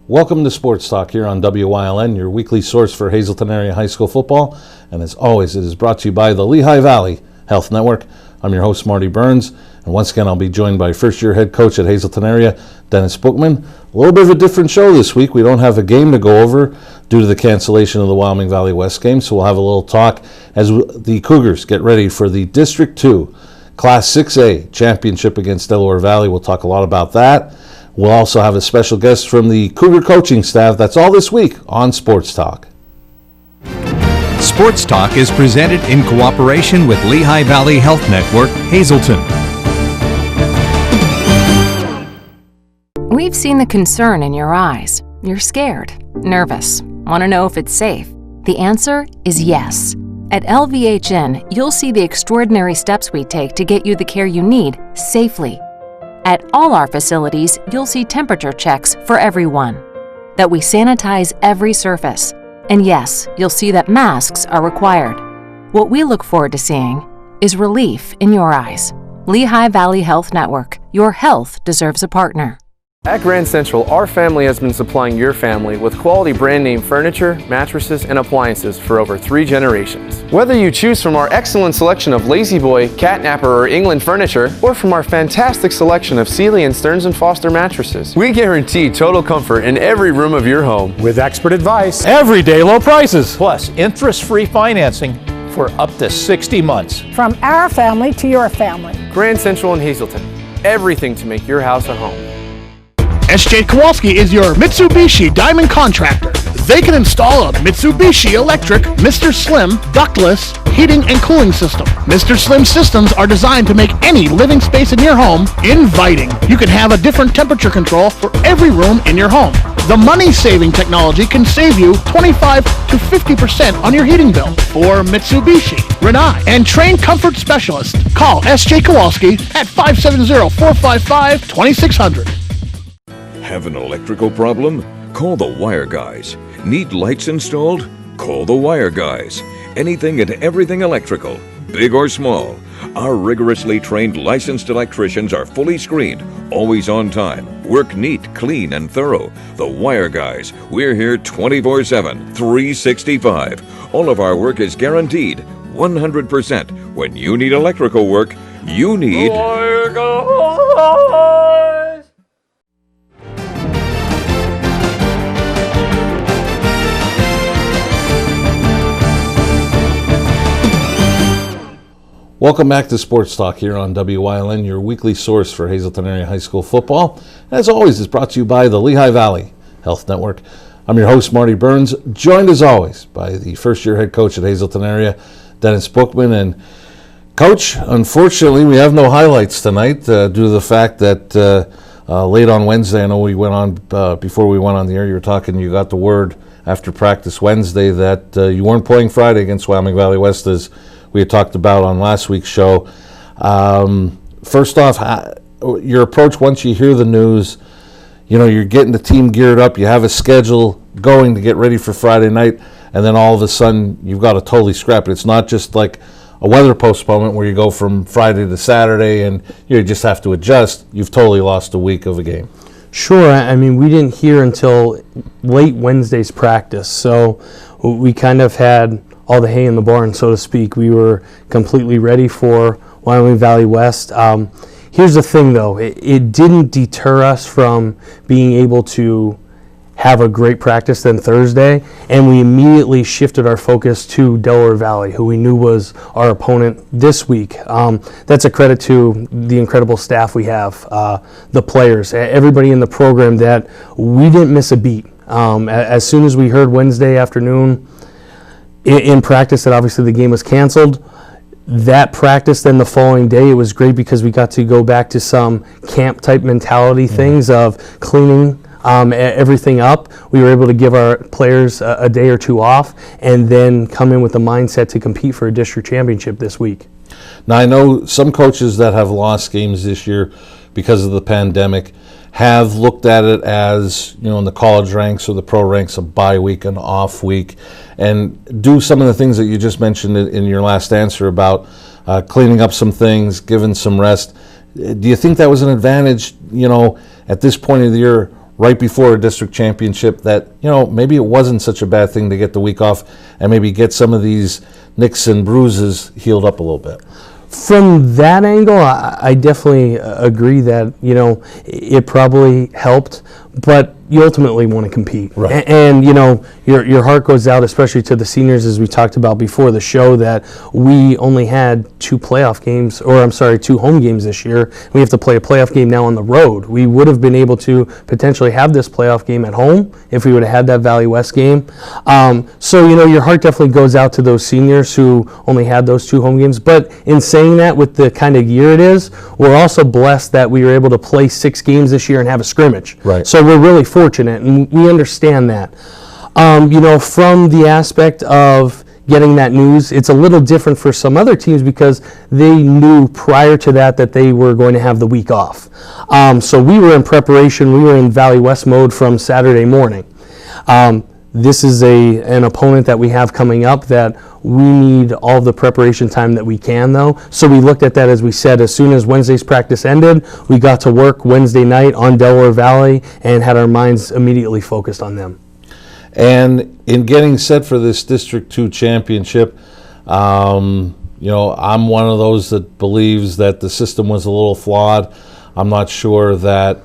Welcome to Sports Talk here on WYLN, your weekly source for Hazleton area high school football. And as always, it is brought to you by the Lehigh Valley Health Network. I'm your host, Marty Burns. And once again, I'll be joined by first-year head coach at Hazleton area, Dennis Bookman. A little bit of a different show this week. We don't have a game to go over due to the cancellation of the Wyoming Valley West game, so we'll have a little talk as the Cougars get ready for the District 2 Class 6A championship against Delaware Valley. We'll talk a lot about that. We'll also have a special guest from the Cougar coaching staff. That's all this week on Sports Talk. Sports Talk is presented in cooperation with Lehigh Valley Health Network, Hazleton. We've seen the concern in your eyes. You're scared, nervous, want to know if it's safe. The answer is yes. At LVHN, you'll see the extraordinary steps we take to get you the care you need safely. At all our facilities, you'll see temperature checks for everyone, that we sanitize every surface, and yes, you'll see that masks are required. What we look forward to seeing is relief in your eyes. Lehigh Valley Health Network. Your health deserves a partner. At Grand Central, our family has been supplying your family with quality brand name furniture, mattresses, and appliances for over 3 generations. Whether you choose from our excellent selection of Lazy Boy, Catnapper, or England furniture, or from our fantastic selection of Sealy and Stearns & Foster mattresses, we guarantee total comfort in every room of your home. With expert advice, everyday low prices, plus interest-free financing for up to 60 months. From our family to your family. Grand Central in Hazleton. Everything to make your house a home. S.J. Kowalski is your Mitsubishi Diamond Contractor. They can install a Mitsubishi electric Mr. Slim ductless heating and cooling system. Mr. Slim systems are designed to make any living space in your home inviting. You can have a different temperature control for every room in your home. The money-saving technology can save you 25 to 50% on your heating bill. For Mitsubishi, Rinnai, and trained comfort specialists, call S.J. Kowalski at 570-455-2600. Have an electrical problem? Call the Wire Guys. Need lights installed? Call the Wire Guys. Anything and everything electrical, big or small. Our rigorously trained licensed electricians are fully screened, always on time, work neat, clean, and thorough. The Wire Guys. We're here 24/7, 365. All of our work is guaranteed 100%. When you need electrical work, you need Wire Guys. Welcome back to Sports Talk here on WYLN, your weekly source for Hazleton area high school football. As always, it's brought to you by the Lehigh Valley Health Network. I'm your host, Marty Burns, joined as always by the first-year head coach at Hazleton area, Dennis Bookman. And Coach, unfortunately, we have no highlights tonight due to the fact that late on Wednesday, I know we went on, before we went on the air, you got the word after practice Wednesday that you weren't playing Friday against Wyoming Valley West as we had talked about on last week's show. First off, your approach once you hear the news, you're getting the team geared up, you have a schedule going to get ready for Friday night, and then all of a sudden you've got to totally scrap it. It's not just like a weather postponement where you go from Friday to Saturday and you just have to adjust. You've totally lost a week of a game. Sure. I mean, we didn't hear until late Wednesday's practice, so we kind of had all the hay in the barn, so to speak. We were completely ready for Wyoming Valley West. Here's the thing, though. It didn't deter us from being able to have a great practice then Thursday, and we immediately shifted our focus to Delaware Valley, who we knew was our opponent this week. That's a credit to the incredible staff we have, the players, everybody in the program, that we didn't miss a beat. As soon as we heard Wednesday afternoon in practice that obviously the game was canceled, that practice then the following day, it was great because we got to go back to some camp type mentality things of cleaning everything up. We were able to give our players a day or two off and then come in with the mindset to compete for a district championship this week. Now, I know some coaches that have lost games this year because of the pandemic have looked at it as, in the college ranks or the pro ranks, a bye week, an off week, and do some of the things that you just mentioned in your last answer about cleaning up some things, giving some rest. Do you think that was an advantage, at this point of the year, right before a district championship that, maybe it wasn't such a bad thing to get the week off and maybe get some of these nicks and bruises healed up a little bit? From that angle, I definitely agree that, it probably helped, but you ultimately want to compete. Right. And your heart goes out, especially to the seniors, as we talked about before the show, that we only had 2 home games this year. We have to play a playoff game now on the road. We would have been able to potentially have this playoff game at home if we would have had that Valley West game. So, your heart definitely goes out to those seniors who only had those 2 home games. But in saying that, with the kind of year it is, we're also blessed that we were able to play 6 games this year and have a scrimmage. Right. So we're really fortunate, and we understand that. From the aspect of getting that news, it's a little different for some other teams because they knew prior to that they were going to have the week off. So we were in preparation. We were in Valley West mode from Saturday morning. This is an opponent that we have coming up that we need all the preparation time that we can, though. So we looked at that, as we said, as soon as Wednesday's practice ended, we got to work Wednesday night on Delaware Valley and had our minds immediately focused on them. And in getting set for this District 2 championship, I'm one of those that believes that the system was a little flawed. I'm not sure that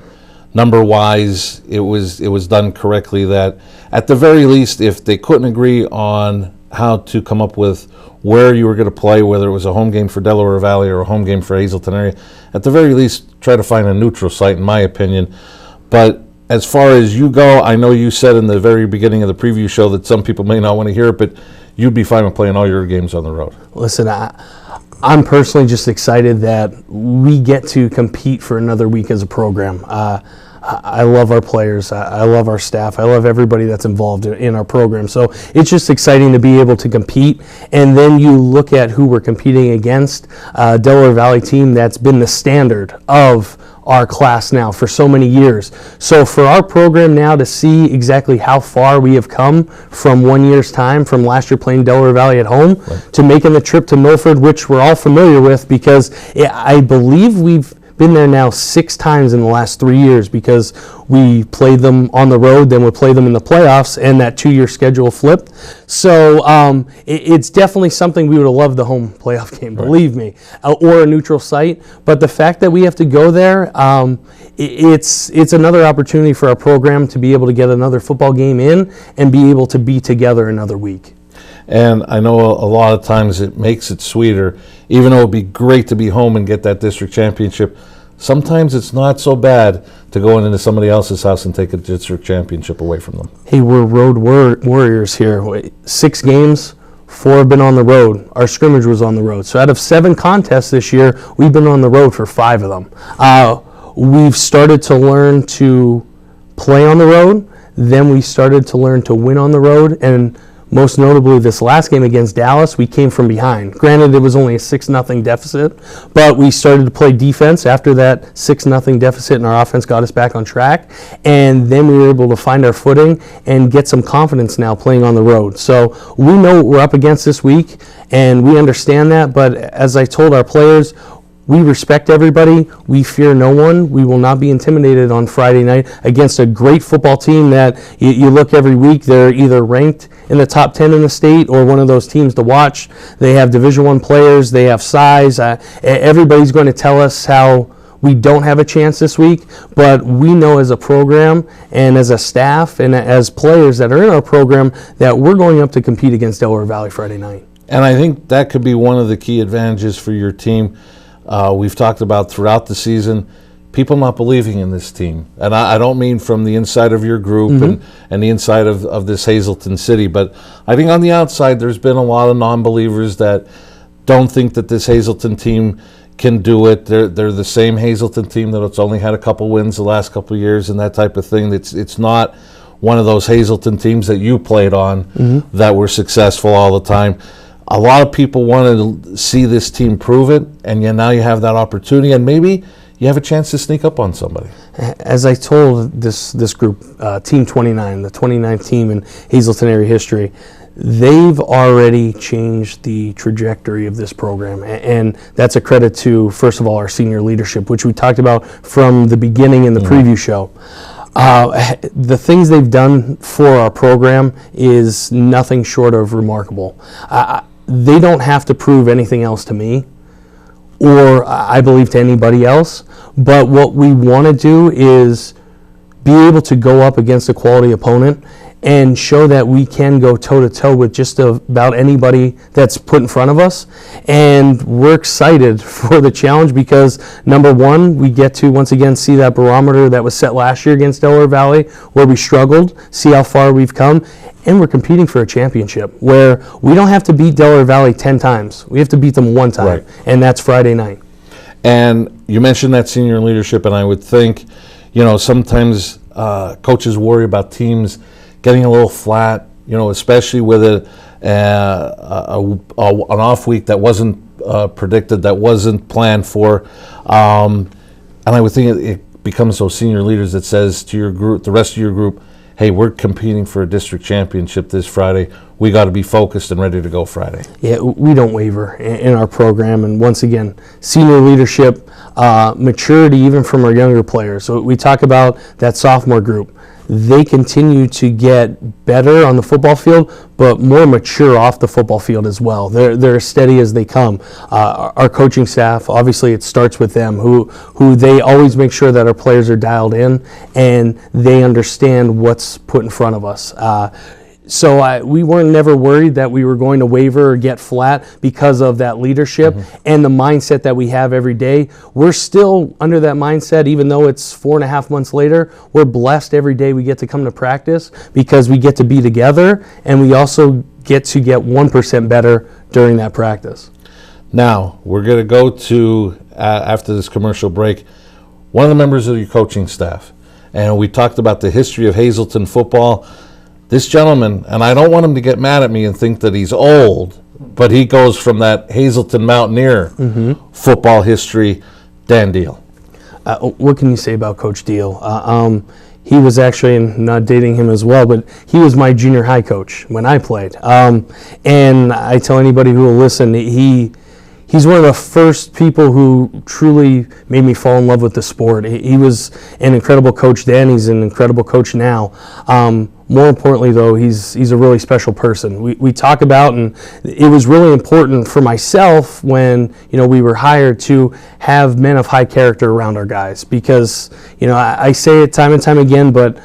number-wise it was done correctly, that at the very least, if they couldn't agree on how to come up with where you were going to play, whether it was a home game for Delaware Valley or a home game for Hazleton area, at the very least, try to find a neutral site, in my opinion. But as far as you go, I know you said in the very beginning of the preview show that some people may not want to hear it, but you'd be fine with playing all your games on the road. Listen, I'm personally just excited that we get to compete for another week as a program. I love our players. I love our staff. I love everybody that's involved in our program. So it's just exciting to be able to compete. And then you look at who we're competing against, Delaware Valley team that's been the standard of our class now for so many years. So for our program now to see exactly how far we have come from 1 year's time, from last year playing Delaware Valley at home, to making the trip to Milford, which we're all familiar with because I believe we've been there now 6 times in the last 3 years because we played them on the road, then we played them in the playoffs, and that 2-year schedule flipped. So it's definitely something we would have loved the home playoff game, believe me, or a neutral site. But the fact that we have to go there, it's another opportunity for our program to be able to get another football game in and be able to be together another week. And I know a lot of times it makes it sweeter, even though it would be great to be home and get that district championship. Sometimes it's not so bad to go into somebody else's house and take a district championship away from them. Hey, we're road warriors here. 6 games, 4 have been on the road. Our scrimmage was on the road. So out of 7 contests this year, we've been on the road for 5 of them. We've started to learn to play on the road. Then we started to learn to win on the road. And most notably, this last game against Dallas, we came from behind. Granted, it was only a 6-0 deficit, but we started to play defense after that 6-0 deficit, and our offense got us back on track. And then we were able to find our footing and get some confidence now playing on the road. So we know what we're up against this week, and we understand that. But as I told our players, we respect everybody. We fear no one. We will not be intimidated on Friday night against a great football team that you look every week. They're either ranked in the top 10 in the state or one of those teams to watch. They have Division I players. They have size. Everybody's going to tell us how we don't have a chance this week, but we know as a program and as a staff and as players that are in our program that we're going up to compete against Delaware Valley Friday night. And I think that could be one of the key advantages for your team. We've talked about throughout the season, people not believing in this team. And I don't mean from the inside of your group and the inside of this Hazleton city, but I think on the outside there's been a lot of non-believers that don't think that this Hazleton team can do it. They're the same Hazleton team that's only had a couple wins the last couple of years and that type of thing. It's not one of those Hazleton teams that you played on that were successful all the time. A lot of people wanted to see this team prove it, and now you have that opportunity, and maybe you have a chance to sneak up on somebody. As I told this group, Team 29, the 29th team in Hazleton area history, they've already changed the trajectory of this program, and that's a credit to, first of all, our senior leadership, which we talked about from the beginning in the preview show. The things they've done for our program is nothing short of remarkable. They don't have to prove anything else to me, or I believe to anybody else, but what we want to do is be able to go up against a quality opponent and show that we can go toe-to-toe with just about anybody that's put in front of us. And we're excited for the challenge because, number one, we get to once again see that barometer that was set last year against Delaware Valley, where we struggled, see how far we've come, and we're competing for a championship where we don't have to beat Delaware Valley 10 times. We have to beat them one time, Right. and that's Friday night. And you mentioned that senior leadership, and I would think, sometimes coaches worry about teams getting a little flat, especially with an off week that wasn't predicted, that wasn't planned for. And I would think it becomes those senior leaders that says to your group, the rest of your group, hey, we're competing for a district championship this Friday. We got to be focused and ready to go Friday. Yeah, we don't waver in our program. And once again, senior leadership, maturity even from our younger players. So we talk about that sophomore group. They continue to get better on the football field, but more mature off the football field as well. They're as steady as they come. Our coaching staff, obviously it starts with them, who they always make sure that our players are dialed in and they understand what's put in front of us. So we weren't never worried that we were going to waver or get flat because of that leadership and the mindset that we have every day. We're still under that mindset, even though it's 4.5 months later. We're blessed every day we get to come to practice because we get to be together, and we also get to get 1% better during that practice. Now, we're going to go to, after this commercial break, one of the members of your coaching staff. And we talked about the history of Hazleton football. This gentleman, and I don't want him to get mad at me and think that he's old, but he goes from that Hazleton Mountaineer football history, Dan Deal. What can you say about Coach Deal? He was actually, and not dating him as well, but he was my junior high coach when I played. And I tell anybody who will listen, he's one of the first people who truly made me fall in love with the sport. He was an incredible coach then. He's an incredible coach now. More importantly, though, he's a really special person. We talk about, and it was really important for myself when we were hired to have men of high character around our guys, because I say it time and time again, but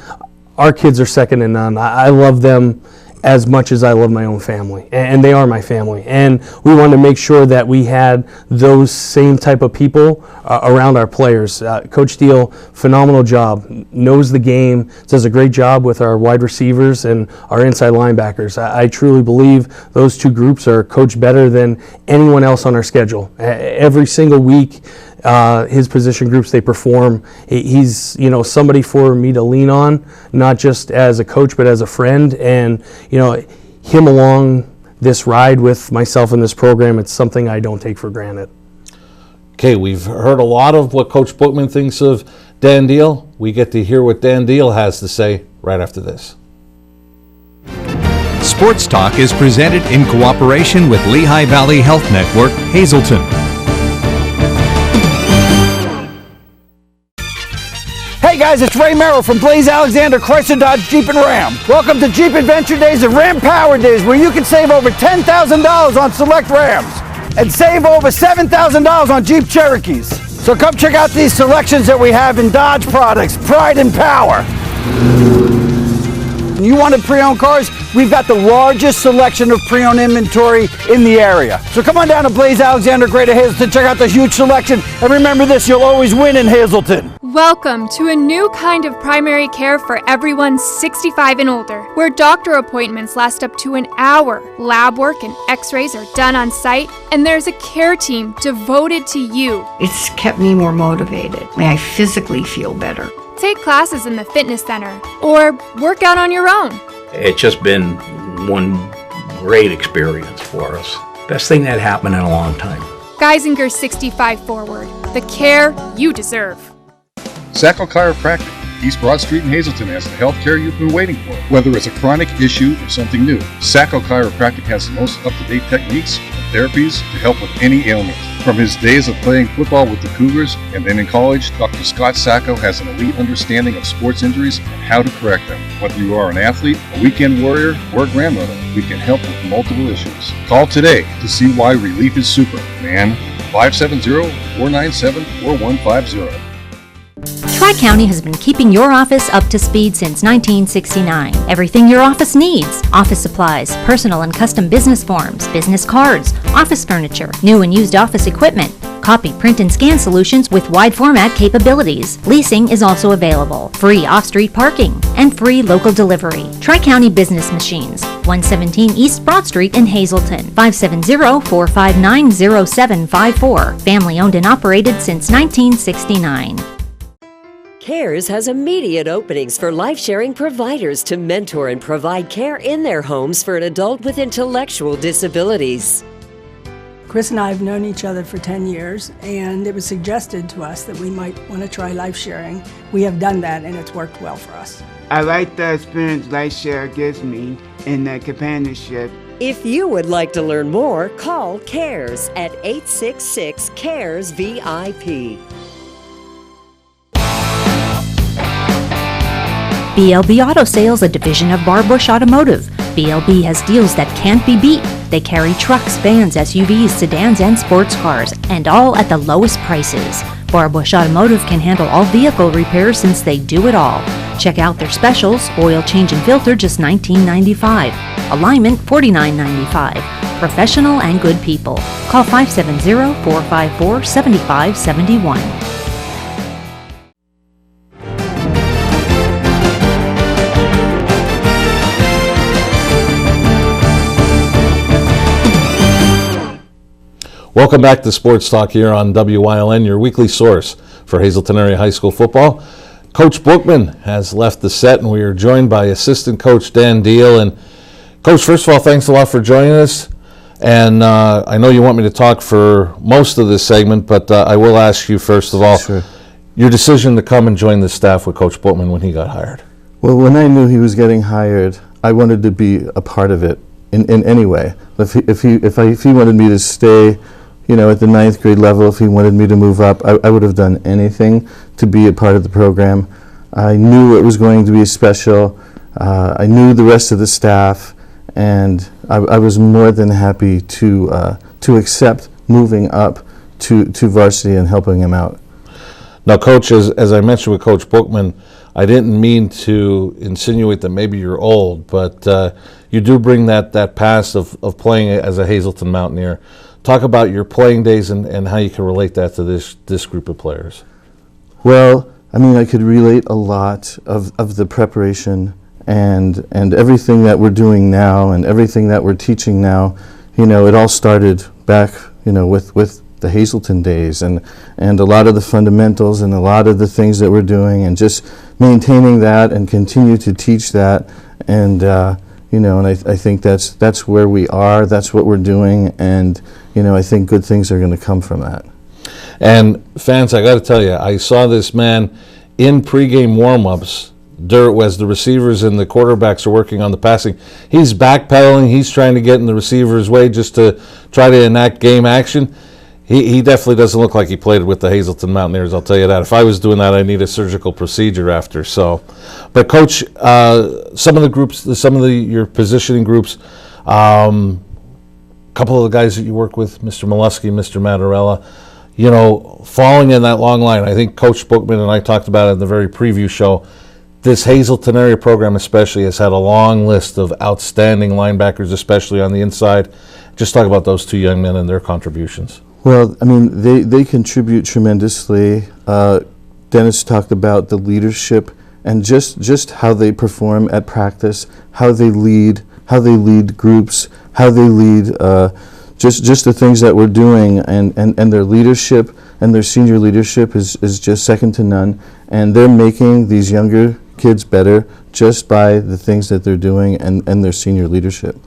our kids are second to none. I love them as much as I love my own family, and they are my family. And we wanted to make sure that we had those same type of people around our players. Coach Deal, phenomenal job, knows the game, does a great job with our wide receivers and our inside linebackers. I truly believe those two groups are coached better than anyone else on our schedule. Every single week, his position groups, they perform. He's somebody for me to lean on, not just as a coach but as a friend. And him along this ride with myself in this program, it's something I don't take for granted. Okay, we've heard a lot of what Coach Bookman thinks of Dan Deal. We get to hear what Dan Deal has to say right after this. Sports Talk is presented in cooperation with Lehigh Valley Health Network, Hazleton. Hey guys, it's Ray Merrill from Blaze Alexander Chrysler Dodge Jeep and Ram. Welcome to Jeep Adventure Days and Ram Power Days, where you can save over $10,000 on select Rams and save over $7,000 on Jeep Cherokees. So come check out these selections that we have in Dodge products, pride and power. You wanted pre-owned cars? We've got the largest selection of pre-owned inventory in the area. So come on down to Blaze Alexander, Greater Hazleton, check out the huge selection, and remember this, you'll always win in Hazleton. Welcome to a new kind of primary care for everyone 65 and older, where doctor appointments last up to an hour, lab work and x-rays are done on site, and there's a care team devoted to you. It's kept me more motivated. I physically feel better. Take classes in the fitness center or work out on your own. It's just been one great experience for us. Best thing that happened in a long time. Geisinger 65 Forward, the care you deserve. Sacko Chiropractic, East Broad Street in Hazleton has the health care you've been waiting for. Whether it's a chronic issue or something new, Sacko Chiropractic has the most up-to-date techniques and therapies to help with any ailment. From his days of playing football with the Cougars and then in college, Dr. Scott Sacko has an elite understanding of sports injuries and how to correct them. Whether you are an athlete, a weekend warrior, or a grandmother, we can help with multiple issues. Call today to see why relief is super, man. 570-497-4150. Tri-County has been keeping your office up to speed since 1969. Everything your office needs: office supplies, personal and custom business forms, business cards, office furniture, new and used office equipment, copy, print, and scan solutions with wide format capabilities. Leasing is also available, free off-street parking, and free local delivery. Tri-County Business Machines, 117 East Broad Street in Hazleton, 570-459-0754. Family owned and operated since 1969. CARES has immediate openings for life-sharing providers to mentor and provide care in their homes for an adult with intellectual disabilities. Chris and I have known each other for 10 years, and it was suggested to us that we might want to try life sharing. We have done that, and it's worked well for us. I like the experience life share gives me in the companionship. If you would like to learn more, call CARES at 866-CARES-VIP. BLB Auto Sales, a division of Barbush Automotive. BLB has deals that can't be beat. They carry trucks, vans, SUVs, sedans, and sports cars, and all at the lowest prices. Barbush Automotive can handle all vehicle repairs since they do it all. Check out their specials: oil change and filter, just $19.95. Alignment, $49.95. Professional and good people. Call 570-454-7571. Welcome back to Sports Talk here on WYLN, your weekly source for Hazleton area high school football. Coach Bookman has left the set, and we are joined by assistant coach Dan Deal. And Coach, first of all, thanks a lot for joining us. And I know you want me to talk for most of this segment, but I will ask you first of all, your decision to come and join the staff with Coach Bookman when he got hired. Well, when I knew he was getting hired, I wanted to be a part of it in any way. If he wanted me to stay, at the 9th grade level, if he wanted me to move up, I would have done anything to be a part of the program. I knew it was going to be special. I knew the rest of the staff, and I was more than happy to accept moving up to varsity and helping him out. Now, Coach, as I mentioned with Coach Bookman, I didn't mean to insinuate that maybe you're old, but you do bring that past of playing as a Hazleton Mountaineer. Talk about your playing days and how you can relate that to this group of players. Well, I could relate a lot of the preparation and everything that we're doing now and everything that we're teaching now. It all started back, with the Hazleton days and a lot of the fundamentals and a lot of the things that we're doing and just maintaining that and continue to teach that. And and I think that's where we are, that's what we're doing, and I think good things are going to come from that. And fans, I got to tell you, I saw this man in pregame warm-ups as the receivers and the quarterbacks are working on the passing. He's backpedaling, he's trying to get in the receiver's way just to try to enact game action. He definitely doesn't look like he played with the Hazleton Mountaineers, I'll tell you that. If I was doing that, I'd need a surgical procedure after. But Coach, some of the groups, your positioning groups, a couple of the guys that you work with, Mr. Molesky, Mr. Mattarella, falling in that long line. I think Coach Bookman and I talked about it in the very preview show. This Hazleton area program especially has had a long list of outstanding linebackers, especially on the inside. Just talk about those two young men and their contributions. Well, they contribute tremendously. Dennis talked about the leadership and just how they perform at practice, how they lead groups, how they lead just the things that we're doing, and their leadership and their senior leadership is just second to none. And they're making these younger kids better just by the things that they're doing and their senior leadership.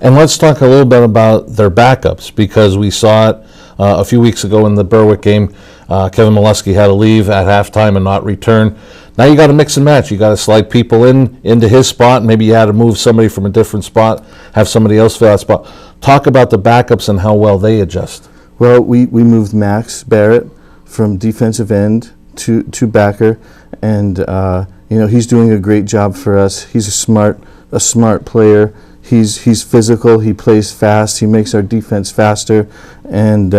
And let's talk a little bit about their backups, because we saw it a few weeks ago in the Berwick game. Kevin Molesky had to leave at halftime and not return. Now you got to mix and match. You got to slide people into his spot. Maybe you had to move somebody from a different spot, have somebody else fill that spot. Talk about the backups and how well they adjust. Well, we moved Max Barrett from defensive end to backer, and he's doing a great job for us. He's a smart player. He's physical. He plays fast. He makes our defense faster, and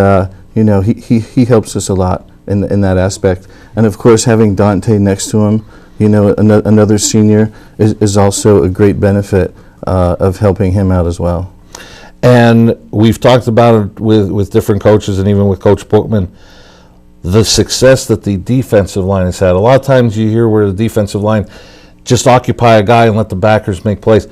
he helps us a lot in that aspect. And of course, having Dante next to him, another senior, is also a great benefit of helping him out as well. And we've talked about it with different coaches and even with Coach Bookman, the success that the defensive line has had. A lot of times you hear where the defensive line just occupy a guy and let the backers make plays.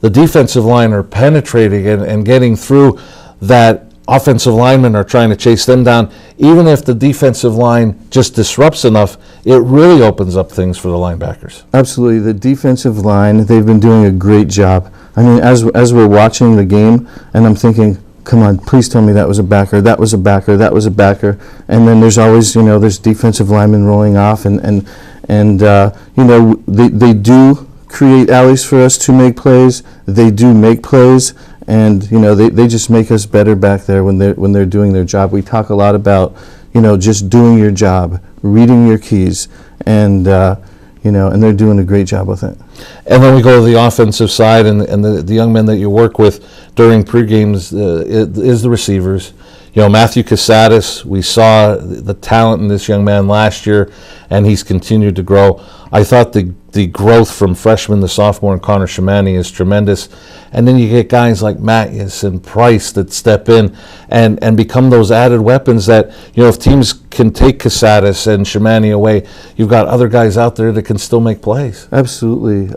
The defensive line are penetrating and getting through that. Offensive linemen are trying to chase them down. Even if the defensive line just disrupts enough, it really opens up things for the linebackers. Absolutely. The defensive line, they've been doing a great job. I mean, as we're watching the game, and I'm thinking, come on, please tell me that was a backer, that was a backer, that was a backer. And then there's always, there's defensive linemen rolling off, and they do create alleys for us to make plays. They do make plays. And they just make us better back there when they're doing their job. We talk a lot about just doing your job, reading your keys, and and they're doing a great job with it. And then we go to the offensive side, and the young men that you work with during pre-games is the receivers. Matthew Casadas, we saw the talent in this young man last year, and he's continued to grow. I thought the growth from freshman to sophomore and Connor Shamani is tremendous. And then you get guys like Matthews and Price that step in and become those added weapons that, if teams can take Casadas and Shamani away, you've got other guys out there that can still make plays. Absolutely.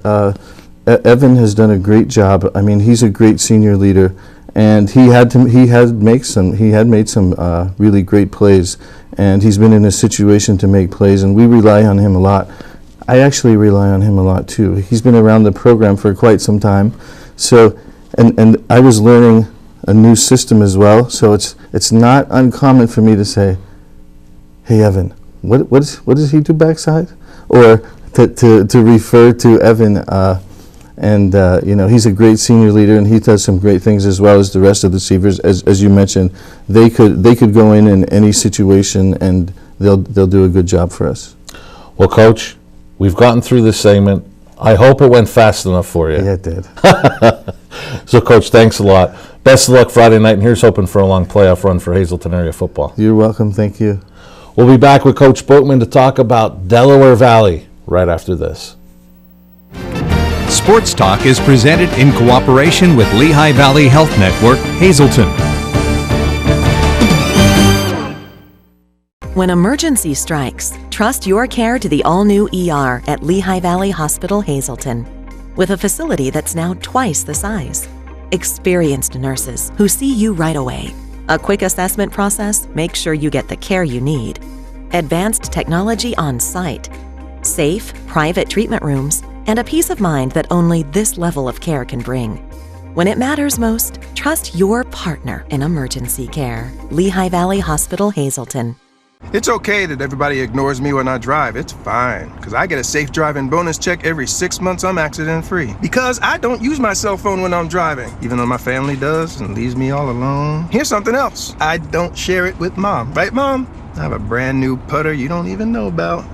Evan has done a great job. I mean, he's a great senior leader, and he had made some really great plays, and he's been in a situation to make plays, and we rely on him a lot. I actually rely on him a lot too. He's been around the program for quite some time, so and I was learning a new system as well. So it's not uncommon for me to say, "Hey Evan, what does he do backside?" Or to refer to Evan, he's a great senior leader, and he does some great things as well as the rest of the receivers. As you mentioned, they could go in any situation, and they'll do a good job for us. Well, Coach, we've gotten through this segment. I hope it went fast enough for you. Yeah, it did. So, Coach, thanks a lot. Best of luck Friday night, and here's hoping for a long playoff run for Hazleton area football. You're welcome. Thank you. We'll be back with Coach Boatman to talk about Delaware Valley right after this. Sports Talk is presented in cooperation with Lehigh Valley Health Network, Hazleton. When emergency strikes, trust your care to the all-new ER at Lehigh Valley Hospital, Hazleton. With a facility that's now twice the size. Experienced nurses who see you right away. A quick assessment process makes sure you get the care you need. Advanced technology on site. Safe, private treatment rooms, and a peace of mind that only this level of care can bring. When it matters most, trust your partner in emergency care. Lehigh Valley Hospital, Hazleton. It's okay that everybody ignores me when I drive. It's fine, because I get a safe driving bonus check every 6 months I'm accident-free. Because I don't use my cell phone when I'm driving, even though my family does and leaves me all alone. Here's something else. I don't share it with Mom. Right, Mom? I have a brand new putter you don't even know about.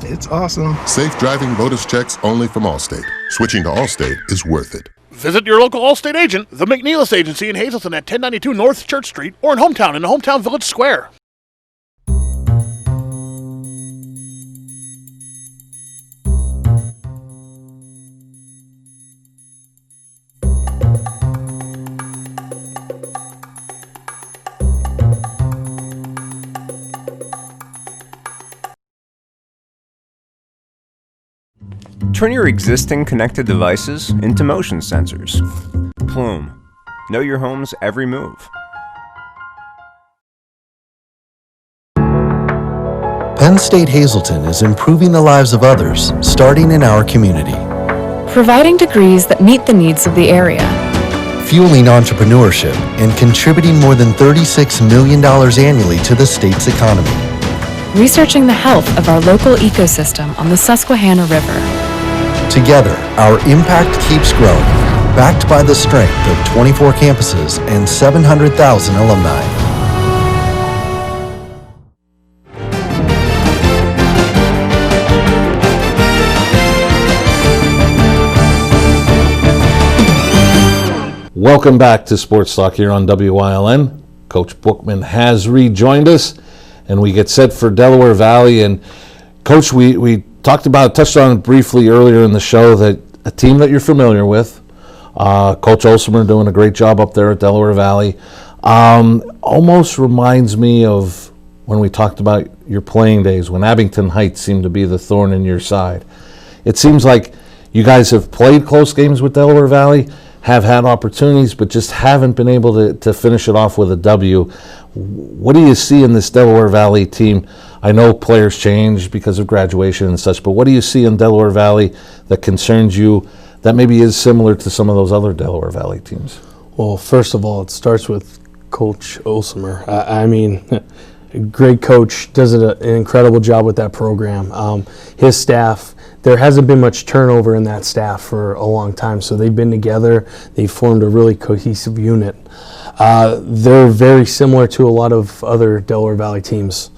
It's awesome. Safe driving bonus checks only from Allstate. Switching to Allstate is worth it. Visit your local Allstate agent, the McNeilis Agency in Hazleton at 1092 North Church Street, or in Hometown in the Hometown Village Square. Turn your existing connected devices into motion sensors. Plume. Know your home's every move. Penn State Hazleton is improving the lives of others, starting in our community. Providing degrees that meet the needs of the area. Fueling entrepreneurship and contributing more than $36 million annually to the state's economy. researching the health of our local ecosystem on the Susquehanna River. Together, our impact keeps growing, backed by the strength of 24 campuses and 700,000 alumni. Welcome back to Sports Talk here on WYLN. Coach Bookman has rejoined us, and we get set for Delaware Valley. And Coach, we touched on it briefly earlier in the show, that a team that you're familiar with, Coach Olsemer doing a great job up there at Delaware Valley, almost reminds me of when we talked about your playing days, when Abington Heights seemed to be the thorn in your side. It seems like you guys have played close games with Delaware Valley, have had opportunities, but just haven't been able to finish it off with a W. What do you see in this Delaware Valley team? I know players change because of graduation and such, but what do you see in Delaware Valley that concerns you that maybe is similar to some of those other Delaware Valley teams? Well, first of all, it starts with Coach Olsemer. I mean, a great coach, does an incredible job with that program. His staff, there hasn't been much turnover in that staff for a long time, so they've been together. They've formed a really cohesive unit. They're very similar to a lot of other Delaware Valley teams.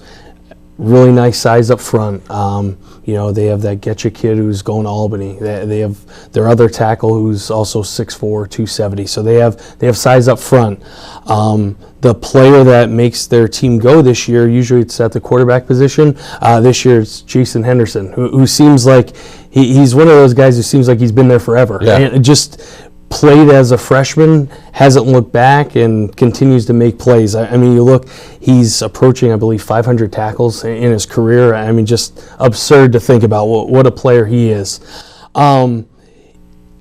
Really nice size up front. They have that Getcha kid who's going to Albany. They have their other tackle who's also 6'4", 270. So they have size up front. The player that makes their team go this year, usually it's at the quarterback position. This year it's Jason Henderson, who seems like he's one of those guys who seems like he's been there forever. Yeah. And just played as a freshman, hasn't looked back, and continues to make plays. I mean, you look, he's approaching, I believe, 500 tackles in his career. I mean, just absurd to think about what a player he is.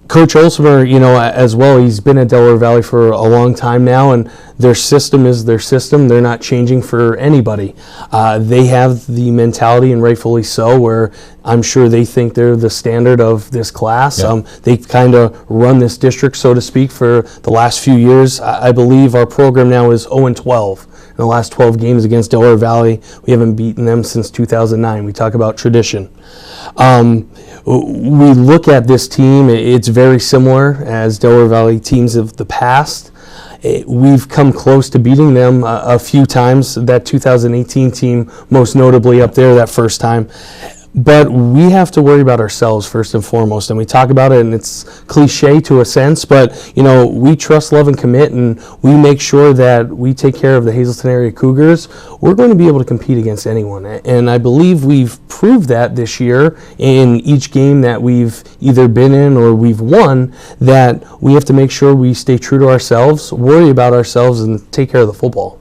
Coach Olsemer, as well, he's been at Delaware Valley for a long time now, and their system is their system. They're not changing for anybody. They have the mentality, and rightfully so, where I'm sure they think they're the standard of this class. Yeah. They kind of run this district, so to speak, for the last few years. I believe our program now is 0-12. In the last 12 games against Delaware Valley, we haven't beaten them since 2009. We talk about tradition. We look at this team, it's very similar as Delaware Valley teams of the past. We've come close to beating them a few times, that 2018 team most notably up there that first time. But we have to worry about ourselves first and foremost, and we talk about it, and it's cliche to a sense, but we trust, love, and commit, and we make sure that we take care of the Hazleton area Cougars. We're going to be able to compete against anyone, and I believe we've proved that this year in each game that we've either been in or we've won, that we have to make sure we stay true to ourselves, worry about ourselves, and take care of the football.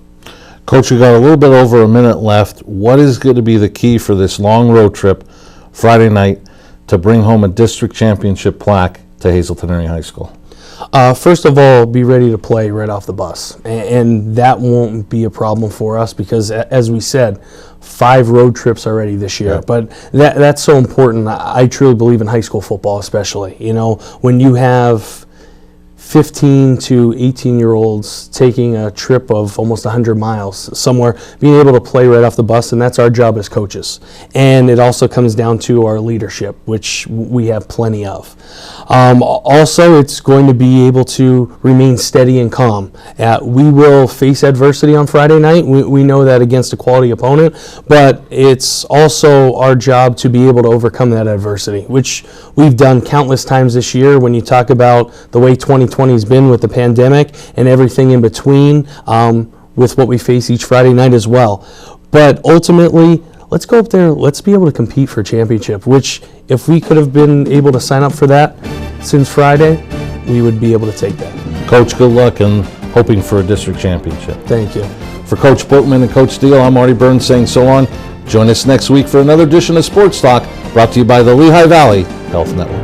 Coach, we got a little bit over a minute left. What is going to be the key for this long road trip Friday night to bring home a district championship plaque to Hazleton Area High School? First of all, be ready to play right off the bus. And that won't be a problem for us because, as we said, 5 road trips already this year. Yeah. But that's so important. I truly believe in high school football especially. When you have 15 to 18-year-olds taking a trip of almost 100 miles somewhere, being able to play right off the bus, and that's our job as coaches. And it also comes down to our leadership, which we have plenty of. Also, it's going to be able to remain steady and calm. We will face adversity on Friday night. We know that against a quality opponent, but it's also our job to be able to overcome that adversity, which we've done countless times this year. When you talk about the way 2020 has been with the pandemic and everything in between, with what we face each Friday night as well. But ultimately, let's go up there, let's be able to compete for a championship, which if we could have been able to sign up for that since Friday, we would be able to take that. Coach, good luck and hoping for a district championship. Thank you. For Coach Boatman and Coach Steele, I'm Marty Burns saying so long. Join us next week for another edition of Sports Talk, brought to you by the Lehigh Valley Health Network.